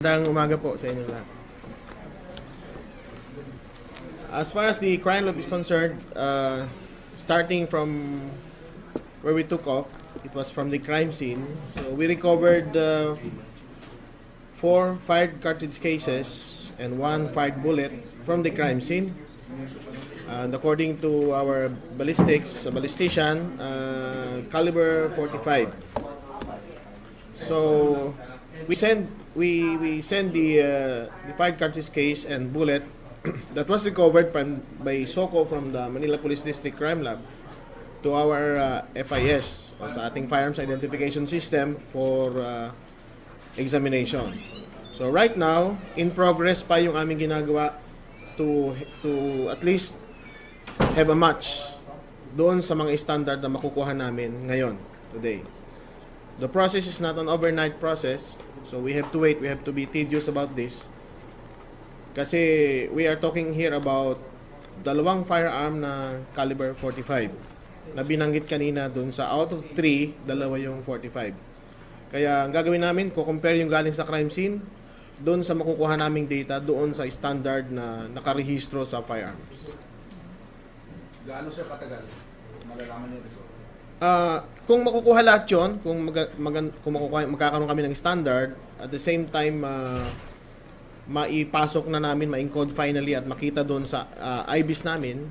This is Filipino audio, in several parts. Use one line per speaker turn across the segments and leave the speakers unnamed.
Magandang umaga po sa inyo lahat. As far as the crime lab is concerned, starting from where we took off, it was from the crime scene. So we recovered 4 fired cartridge cases and 1 fired bullet from the crime scene. And according to our ballistician, caliber 45. So we send the fired cartridge case and bullet that was recovered by SOCO from the Manila Police District Crime Lab to our FIS o sa ating Firearms Identification System for examination. So right now, in progress pa yung aming ginagawa to at least have a match doon sa mga standard na makukuha namin ngayon, today. The process is not an overnight process, so we have to wait, we have to be tedious about this. Kasi we are talking here about dalawang firearm na caliber 45 na binanggit kanina doon sa out of 3, dalawa yung 45. Kaya ang gagawin namin, compare yung galing sa crime scene doon sa makukuha naming data doon sa standard na nakarehistro sa firearms.
Gaano siya katagal? Malalaman niyo ito.
Kung makukuha lahat yun, kung magkakaroon kami ng standard, at the same time, maipasok na namin, ma-encode finally at makita doon sa IBIS namin,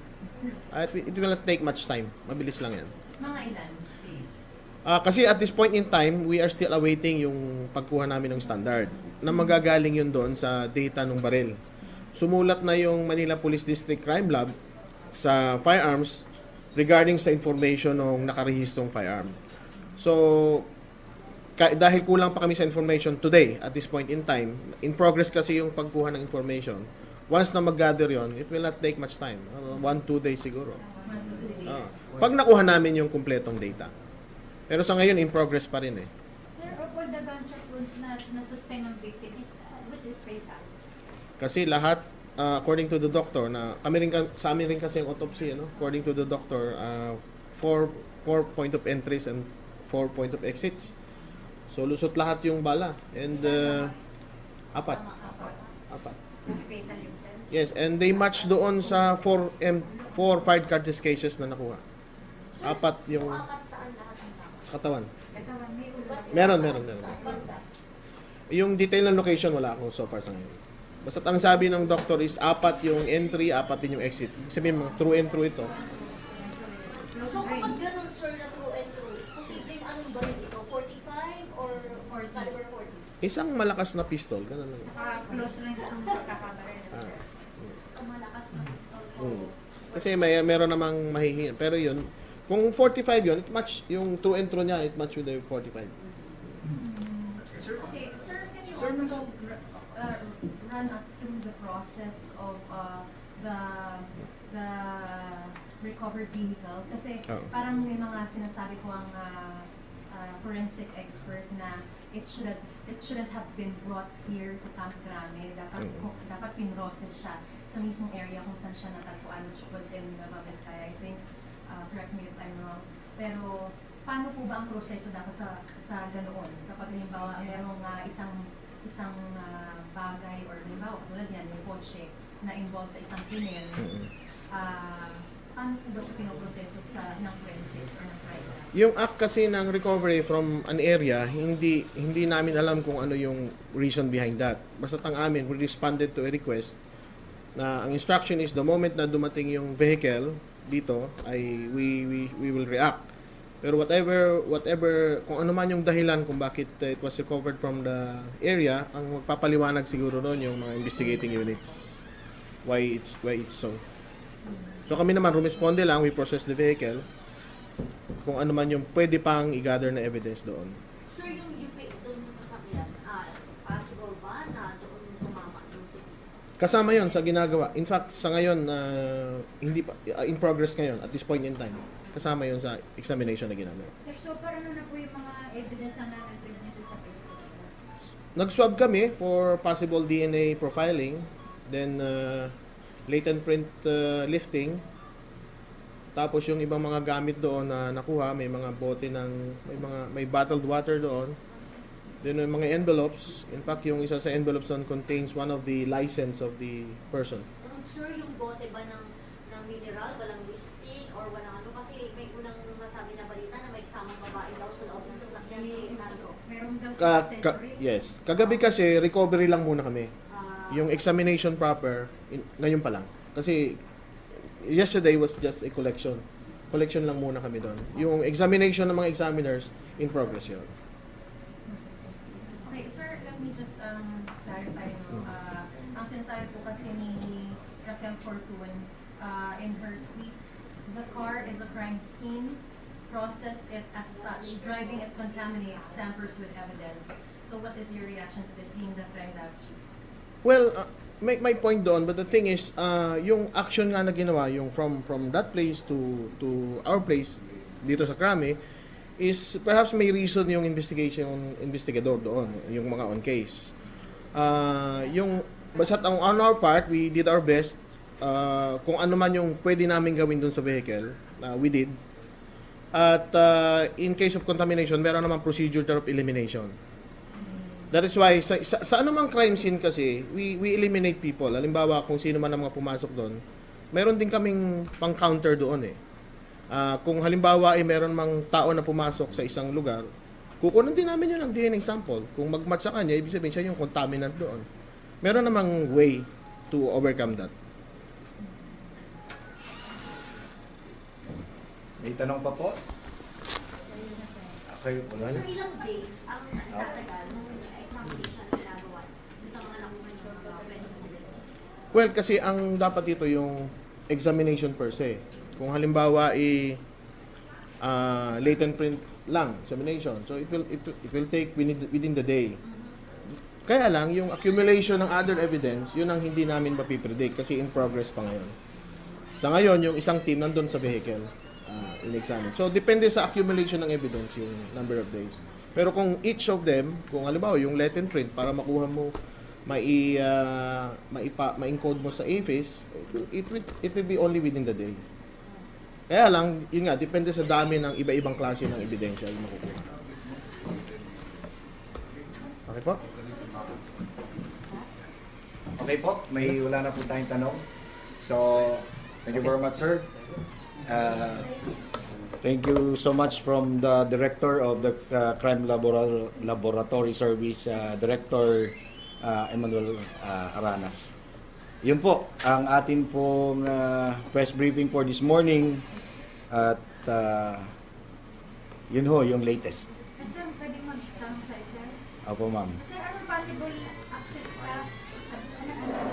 it will not take much time. Mabilis lang yan.
Mga ilan, please?
Kasi at this point in time, we are still awaiting yung pagkuha namin ng standard na magagaling yun doon sa data ng baril. Sumulat na yung Manila Police District Crime Lab sa firearms regarding sa information ng nakarehistong firearm. So, dahil kulang pa kami sa information today, at this point in time, in progress kasi yung pagkuha ng information, once na mag-gather yon, it will not take much time. 1-2 days siguro. Pag nakuha namin yung kumpletong data. Pero sa ngayon, in progress pa rin eh.
Sir, for the gunshot wounds na sustain ng victim, which is fatal?
Kasi lahat, according to the doctor, sa amin rin kasi yung autopsy, according to the doctor, 4 point of entries and 4 point of exits. So, lusot lahat yung bala. And, apat.
Fatal yung sir?
Yes, and they match doon sa 4 fired cartridge cases na nakuha. Apat yung katawan. Meron. Yung detail ng location, wala ako so far sa ngayon. Basta ang sabi ng doctor is 4 yung entry, 4 din yung exit. Sabihin mo, through and through ito.
So kapag ganun sir na true and true, posibleng anong baril ito? 45 or caliber 40?
Isang malakas na pistol, ganun lang.
Close range yung pagkakabaril.
So malakas na pistol. So,
Kasi meron namang mahihingi. Pero yun, kung 45 yun, it match, yung true and true niya, it match with the 45.
Okay, sir, can you
Sir,
also
run us through the process of the recovered vehicle? Kasi parang may mga sinasabi ko ang forensic expert na it shouldn't have been brought here to Camp Grame. Dapat pinrocess siya sa mismong area kung saan siya natagpuan, which was in Babaskaya. I think, correct me if I'm wrong. Pero paano po ba ang proseso dapat sa ganoon? Kapag halimbawa merong isang bagay or halimbawa tulad yan, yung kotse na involved sa isang krimen, paano po ba siya pinoproseso ng forensics or ng crime lab?
Yung act kasi ng recovery from an area, hindi namin alam kung ano yung reason behind that. Basta ang amin, we responded to a request na ang instruction is the moment na dumating yung vehicle dito, ay we will react. Pero whatever, kung ano man yung dahilan kung bakit it was recovered from the area, ang magpapaliwanag siguro noon yung mga investigating units. Why it's so. So kami naman, rumesponde lang, we process the vehicle, kung ano man yung pwede pang i-gather na evidence doon.
sir, yung UP doon sa sasakyan, possible ba na doon tumama doon sa pistol?
Kasama yon sa ginagawa. In fact, sa ngayon, hindi pa, in progress ngayon, at this point in time. Kasama yon sa examination na ginagawa.
Sir, so paano na po yung mga evidence na na-entry nito sa paper?
Nag-swab kami for possible DNA profiling, then latent print lifting, tapos yung ibang mga gamit doon na nakuha, may mga bote may bottled water doon, Then yung mga envelopes, in fact, yung isa sa envelopes doon contains one of the license of the person.
Sir, yung bote ba ng mineral, walang lipstick, or walang ano? Kasi may unang nasabi na balita na may kasamang babae daw sa loob ng sasakyan sa Hernando.
Meron daw accessory.
Yes. Kagabi kasi, recovery lang muna kami.
Ah,
Yung examination proper, ngayon pa lang. Kasi, yesterday was just a collection. Collection lang muna kami doon. Yung examination ng mga examiners, in progress yun.
Okay, sir, let me just clarify. No? Ang sinasabi po kasi ni Raquel Fortun in her tweet, the car is a crime scene, process it as such, driving it contaminates, tampers with evidence. So what is your reaction to this being the crime lab chief?
Well, my point doon, but the thing is, yung action nga na ginawa, yung from that place to our place, dito sa Krame, is perhaps may reason yung investigador doon, yung mga on case. Basta on our part, we did our best. Kung ano man yung pwede namin gawin doon sa vehicle, we did. At in case of contamination, meron naman procedure of elimination. That is why, sa anumang crime scene kasi, we eliminate people. Halimbawa, kung sino man ang mga pumasok doon, meron din kaming pang-counter doon eh. Kung halimbawa ay meron mang tao na pumasok sa isang lugar, kukunin din namin yun ng DNA sample. Kung mag-match sa kanya, ibig sabihin siya yung contaminant doon. Meron namang way to overcome that.
May tanong pa po? Okay, wala na.
sir, ilang days ang tatagal nung examination na ginagawa sa mga nakuha niyo mga pwede mo?
Well, kasi ang dapat dito yung examination per se. Kung halimbawa latent print lang examination, so it will take within the day. Kaya lang yung accumulation ng other evidence, yun ang hindi namin mapipredict kasi in progress pa ngayon. Sa ngayon, yung isang team nandun sa vehicle in-examine. So depende sa accumulation ng evidence yung number of days. Pero kung each of them, kung halimbawa yung latent print para makuha mo ma-encode mo sa AFIS, it will be only within the day. Kaya lang, yun nga, depende sa dami ng iba-ibang klase ng ebidensya yung makukuha. Okay po?
Okay po, wala na po tayong tanong. So, thank you very much, sir. Thank you so much from the Director of the Crime Laboratory Service, Director Emmanuel Aranas. Yun po, ang atin pong press briefing for this morning at yun ho, yung latest.
Sir, pwede magtanong sa isa?
Opo, ma'am.
Sir, anong possible access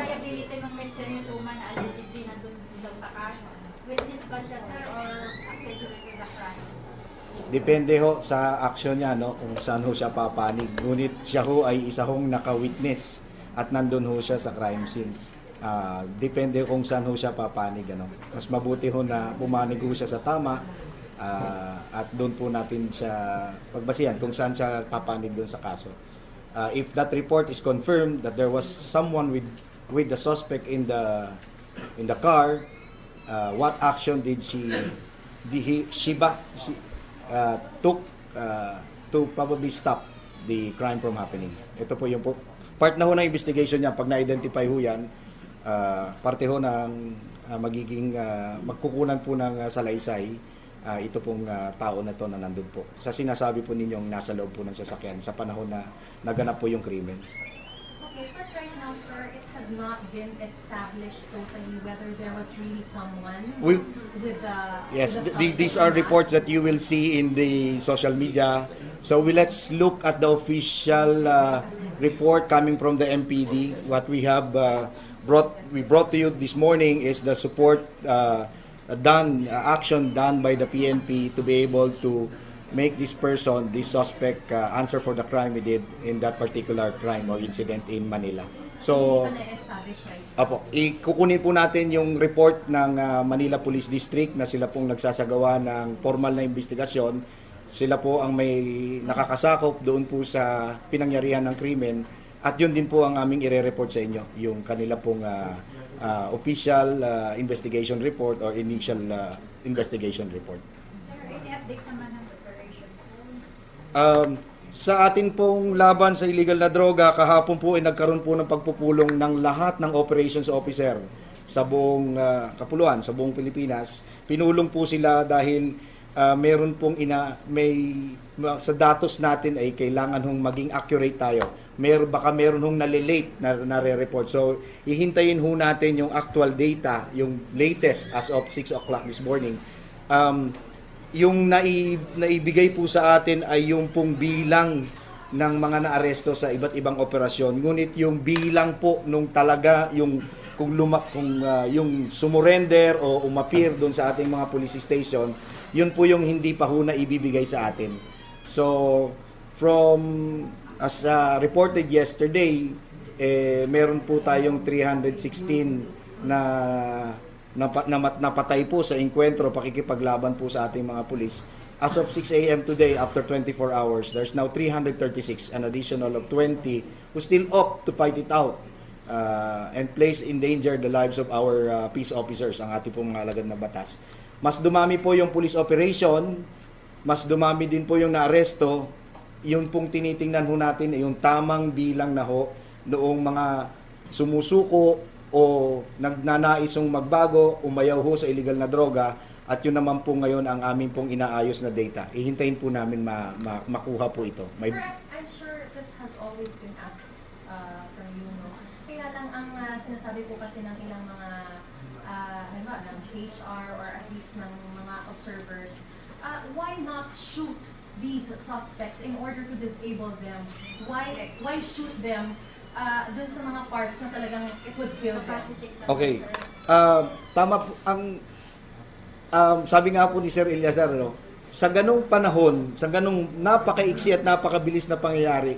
liability ng mysterious woman na allegedly nandun daw sa car? Witness ba siya, sir, or accessory to the crime?
Depende ho sa action niya, no, kung saan ho siya papanig. Ngunit siya ho ay isa hong naka-witness at nandun ho siya sa crime scene. Depende kung saan ho siya papanig. Ano. Mas mabuti ho na pumanig ho siya sa tama at doon po natin siya pagbasihan kung saan siya papanig doon sa kaso. If that report is confirmed that there was someone with the suspect in the car, what action did she took to probably stop the crime from happening. Ito po yung part na ho ng investigation niya. Pag na-identify ho yan, parte ho ng magiging magkukunan po ng salaysay ito pong tao na to na nandun po. Sa sinasabi po ninyong nasa loob po ng sasakyan sa panahon na naganap po yung krimen.
Okay, but right now, sir, it has not been established totally whether there was really someone with the
Yes,
with the
these
suspect
are
or not.
reports that you will see in the social media. So let's look at the official report coming from the MPD. What we have brought to you this morning is the support action done by the PNP to be able to make this person, this suspect, answer for the crime he did in that particular crime or incident in Manila. So,
Hindi pa na-establish right?
apo, ikukunin po natin yung report ng Manila Police District na sila pong nagsasagawa ng formal na investigasyon. Sila po ang may nakakasakop doon po sa pinangyarihan ng krimen at yun din po ang aming ire-report sa inyo, yung kanila pong official investigation report or initial investigation report.
Sir, any update sa Manang operation?
Sa atin pong laban sa illegal na droga, kahapon po ay nagkaroon po ng pagpupulong ng lahat ng operations officer sa buong kapuluan, sa buong Pilipinas. Pinulong po sila dahil meron pong sa datos natin ay kailangan hong maging accurate tayo. Baka meron hong nalilate na nare-report. So, ihintayin ho natin yung actual data, yung latest as of 6 o'clock this morning. Yung naibigay po sa atin ay yung pong bilang ng mga naaresto sa iba't ibang operasyon. Ngunit yung bilang po nung talaga yung yung sumurrender o umapir doon sa ating mga police station, yun po yung hindi pa ho na ibibigay sa atin. So as reported yesterday, meron po tayong 316 na napatay po sa engkwentro, pakikipaglaban po sa ating mga pulis. As of 6 a.m. today, after 24 hours, there's now 336, an additional of 20 who still opt to fight it out and place in danger the lives of our peace officers, ang ating pong mga alagad na batas. Mas dumami po yung police operation, mas dumami din po yung naaresto. Yun pong tinitingnan ho natin ay yung tamang bilang na ho noong mga sumusuko o nagnanaisong magbago, umayaw ho sa illegal na droga, at yun naman po ngayon ang aming pong inaayos na data. Ihintayin po namin makuha po ito.
I'm sure this has always been asked from you, no? Kaya lang ang sinasabi po kasi ng ilang mga ng CHR or at least ng mga observers, why not shoot these suspects in order to disable them? Why shoot them dun sa mga parts na talagang it would kill them?
Okay. Tama po ang sabi nga po ni Sir Eliazar, no? Sa ganung panahon, sa ganung napakaiksi at napakabilis na pangyayari,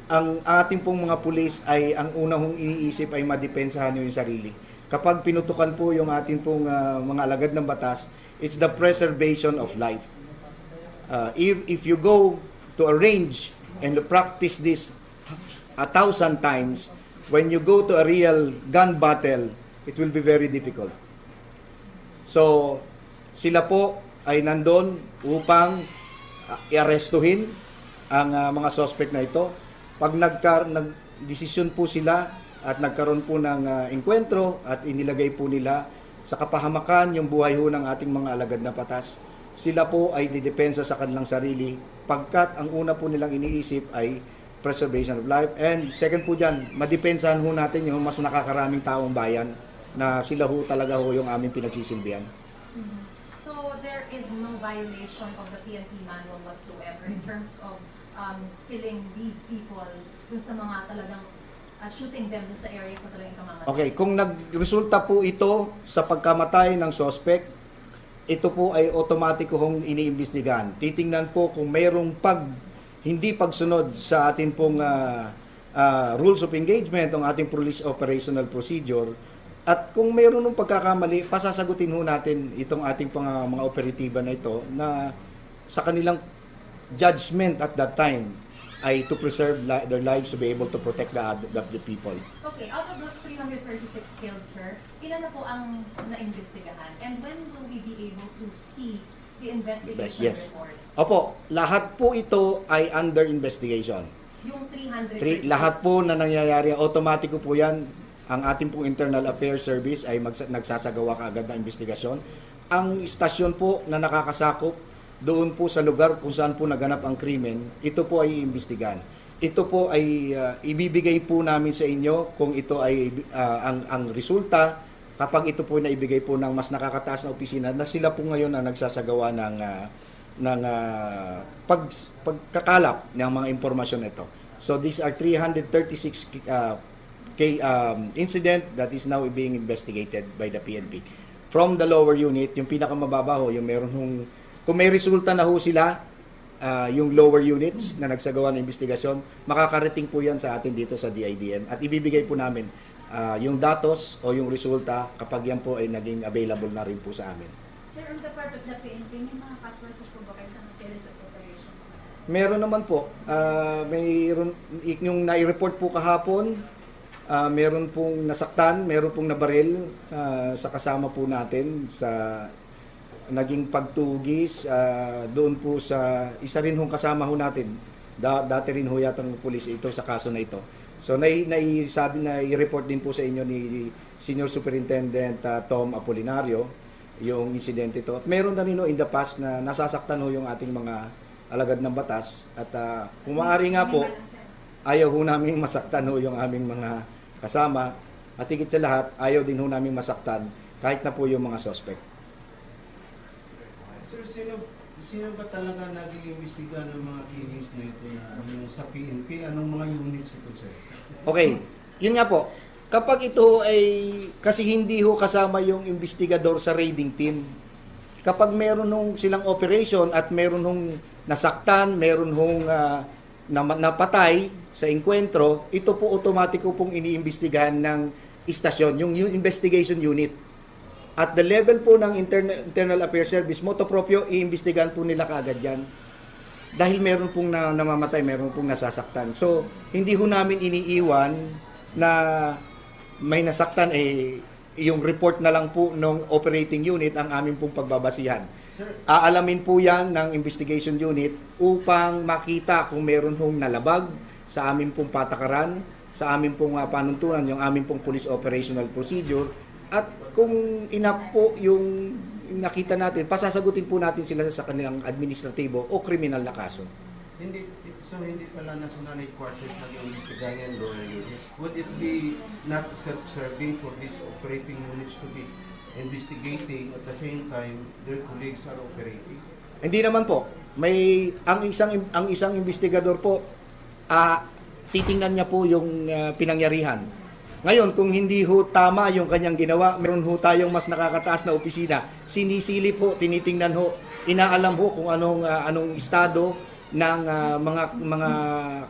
ang ating pong mga pulis ay ang unang iniisip ay madepensahan yung sarili. Kapag pinutukan po yung ating pong mga alagad ng batas, it's the preservation of life. If you go to a range and practice this 1,000 times, when you go to a real gun battle, it will be very difficult. So, sila po ay nandun upang i-arestuhin ang mga suspect na ito. Pag nag-desisyon po sila at nagkaroon po ng engkwentro at inilagay po nila sa kapahamakan yung buhay ho ng ating mga alagad na batas, sila po ay didepensa sa kanilang sarili pagkat ang una po nilang iniisip ay preservation of life. And second po dyan, madepensahan ho natin yung mas nakakaraming taong bayan na sila ho talaga ho yung aming pinagsisilbihan.
So there is no violation of the PNP manual whatsoever in terms of killing these people dun sa mga talagang shooting them dun sa areas na talagang kamamatay.
Okay, kung nagresulta po ito sa pagkamatay ng suspect, ito po ay automatic hong iniimbestigahan. Titingnan po kung mayroong hindi pagsunod sa ating pong rules of engagement, ang ating police operational procedure, at kung mayroon ng pagkakamali, pasasagutin ho natin itong ating mga operatiba na ito na sa kanilang judgment at that time ay to preserve their lives, to be able to protect the people.
Okay, out of those 336 killed, sir, ilan na po ang naimbestigahan? And when will we be able to see the investigation
Yes.
reports?
Opo, lahat po ito ay under investigation.
Yung 336?
Lahat po na nangyayari, automatic po yan. Ang ating pong Internal Affairs Service ay nagsasagawa kaagad ng investigasyon. Ang istasyon po na nakakasakop doon po sa lugar kung saan po naganap ang krimen, ito po ay iimbestigahan. Ito po ay ibibigay po namin sa inyo kung ito ay ang resulta kapag ito po na ibigay po ng mas nakakataas na opisina na sila po ngayon ang nagsasagawa ng pagkakalap ng mga impormasyon nito. So these are 336 incident that is now being investigated by the PNP. From the lower unit, yung pinakamababa ho, yung kung may resulta na ho sila, yung lower units na nagsagawa ng investigasyon, makakarating po yan sa atin dito sa DIDM at ibibigay po namin yung datos o yung resulta kapag yan po ay naging available na rin po sa amin.
Sir, on the part of the PNP, may mga passwords po ba kayo sa mga series of operations?
Meron naman po. Mayroon, yung nai-report po kahapon, meron pong nasaktan, meron pong nabaril sa kasama po natin sa naging pagtugis doon po sa isa rin hong kasama ho natin Dati rin ho yatang pulis ito sa kaso na ito. So naisabi na i-report din po sa inyo ni Senior Superintendent Tom Apolinario yung insidente ito. At meron na rin ho in the past na nasasaktan ho yung ating mga alagad ng batas. At kung maaari nga po, ayaw ho namin masaktan ho yung aming mga kasama. At higit sa lahat, ayaw din ho namin masaktan kahit na po yung mga suspect.
Sir, sino ba talaga nag-iimbestiga ng mga killings na ito na yung sa PNP? Anong mga units ito, sir?
Okay, yun nga po. Kapag ito ay, kasi hindi ho kasama yung investigador sa raiding team. Kapag meron hong silang operation at meron hong nasaktan, meron hong napatay sa engkwentro, ito po otomatiko pong iniimbestigahan ng istasyon, yung investigation unit. At the level po ng Internal Affairs Service, motu proprio, iimbestigahan po nila kaagad yan. Dahil meron pong namamatay, meron pong nasasaktan. So, hindi ho namin iniiwan na may nasaktan, yung report na lang po ng operating unit ang aming pong pagbabasihan. Aalamin po yan ng investigation unit upang makita kung meron hong nalabag sa aming pong patakaran, sa aming pong panuntunan, yung aming pong police operational procedure, at kung enough po yung nakita natin, pasasagutin po natin sila sa kanilang administratibo o kriminal na kaso.
Hindi pala National Headquarters nag-iimbestigahan yung lower units. Would it be not self-serving for these operating units to be investigating at the same time their colleagues are operating?
Hindi naman po. Ang isang investigador po, titingnan niya po yung pinangyarihan. Ngayon, kung hindi ho tama yung kanyang ginawa, meron ho tayong mas nakakataas na opisina. Sinisili po, tinitingnan ho, inaalam ho kung anong estado ng mga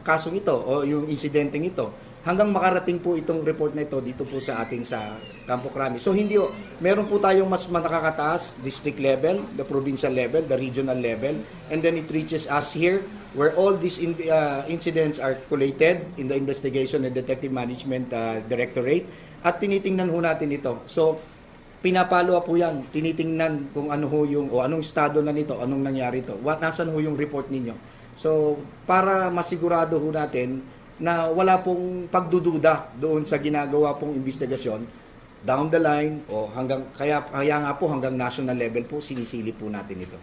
kasong ito o yung insidenteng ito. Hanggang makarating po itong report na ito dito po sa ating sa Campo Crame. So hindi ho, meron po tayong mas nakakataas, district level, the provincial level, the regional level, and then it reaches us here where all these incidents are collated in the Investigation and Detective Management Directorate at tinitingnan ho natin ito. So pinapalo po yan, tinitingnan kung ano ho yung o anong estado na nito, anong nangyari ito, nasan ho yung report ninyo. So para masigurado ho natin na wala pong pagdududa doon sa ginagawa pong investigasyon down the line o kaya nga po hanggang national level po sinisili po natin ito.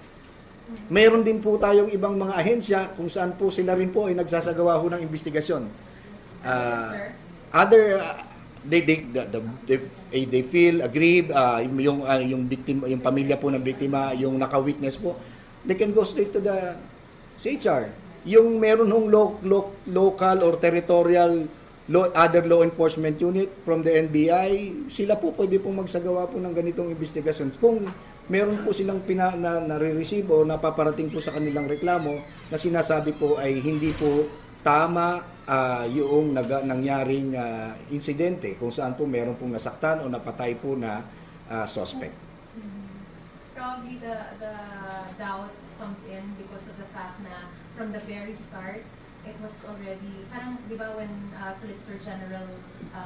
Meron din po tayong ibang mga ahensya kung saan po sila rin po ay nagsasagawa ho ng investigasyon. They feel aggrieved, yung victim, yung pamilya po ng biktima, yung naka-witness po, they can go straight to the CHR. Yung meron hong local or territorial other law enforcement unit from the NBI, sila po pwede pong magsagawa po ng ganitong investigasyon. Kung meron po silang nare-receive o napaparating po sa kanilang reklamo na sinasabi po ay hindi po tama yung nangyaring insidente kung saan po meron pong nasaktan o napatay po na suspect.
Probably the doubt comes in because of the fact na from the very start, it was already, parang, di ba, when Solicitor General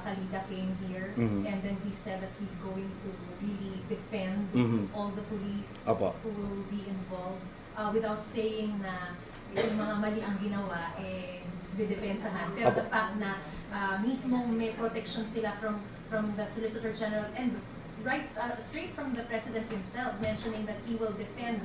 Calida came here, and then he said that he's going to really defend all the police who will be involved, without saying na yung mga mali ang ginawa, didepensahan. Pero the fact na mismo may protection sila from the Solicitor General, and straight from the President himself, mentioning that he will defend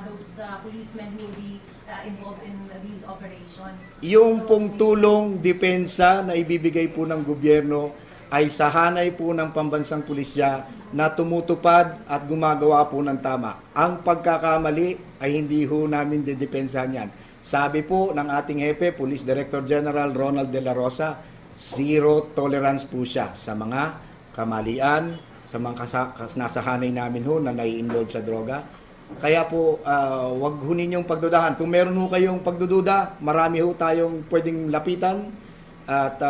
those policemen who will be involved in these operations.
Yung pong tulong, depensa na ibibigay po ng gobyerno ay sa hanay po ng pambansang pulisya na tumutupad at gumagawa po ng tama. Ang pagkakamali ay hindi ho namin didepensahan yan. Sabi po ng ating hepe, Police Director General Ronald De La Rosa, zero tolerance po siya sa mga kamalian, sa mga nasa hanay namin ho na nai-involve sa droga. Kaya po, wag ho ninyong pagdudahan. Kung meron ho kayong pagdududa, marami ho tayong pwedeng lapitan. At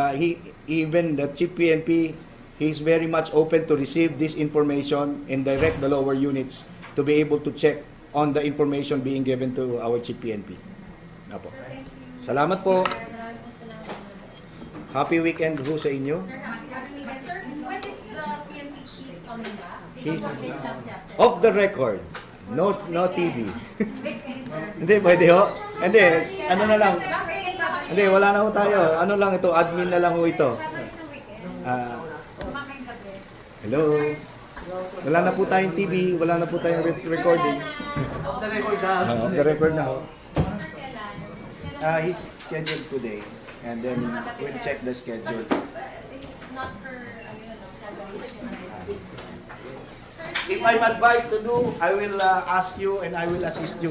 even the Chief PNP, he's very much open to receive this information and direct the lower units to be able to check on the information being given to our Chief PNP. Apo. Salamat po. Happy weekend ho sa inyo.
Sir, when is the PNP chief coming back?
He's off the record. No TV.
Wait, sir.
Hindi, pwede ho. Hindi, ano na lang.
Bakit?
Hindi, wala na ho tayo. Ano lang ito, admin na lang ho ito.
Babalik ng weekend. Kumakain gabi.
Hello. Wala na po tayong TV, wala na po tayong recording.
Off the record
Off the record na ho.
Kailan?
He's scheduled today and then we'll check the schedule.
Not for, ano yun, celebration.
If I'm advised to do, I will ask you and I will assist you.